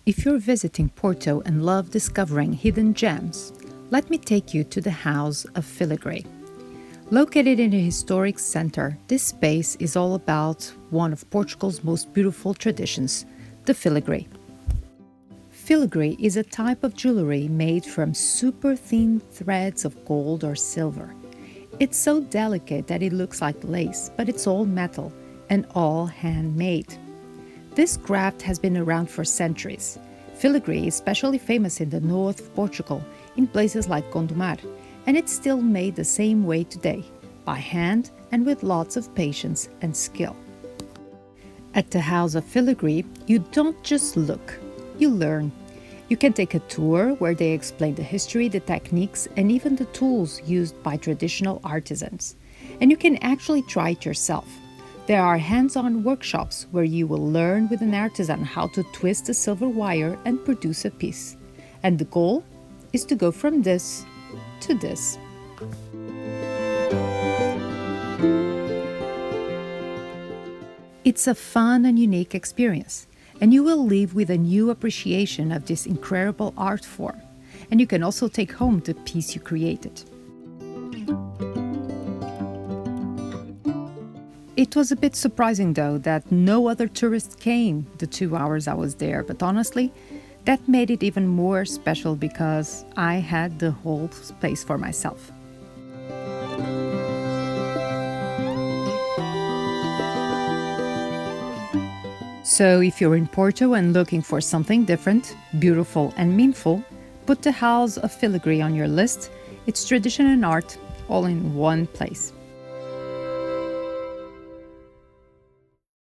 If you're visiting Porto and love discovering hidden gems, let me take you to the House of Filigree. Located in a historic center, this space is all about one of Portugal's most beautiful traditions, the filigree. Filigree is a type of jewelry made from super thin threads of gold or silver. It's so delicate that it looks like lace, but it's all metal and all handmade. This craft has been around for centuries. Filigree is especially famous in the north of Portugal, in places like Gondomar, and it's still made the same way today, by hand and with lots of patience and skill. At the House of Filigree, you don't just look, you learn. You can take a tour where they explain the history, the techniques, and even the tools used by traditional artisans. And you can actually try it yourself. There are hands-on workshops where you will learn with an artisan how to twist a silver wire and produce a piece. And the goal is to go from this to this. It's a fun and unique experience, and you will leave with a new appreciation of this incredible art form. And you can also take home the piece you created. It was a bit surprising, though, that no other tourists came the 2 hours I was there, but honestly, that made it even more special because I had the whole space for myself. So if you're in Porto and looking for something different, beautiful and meaningful, put the House of Filigree on your list. It's tradition and art all in one place.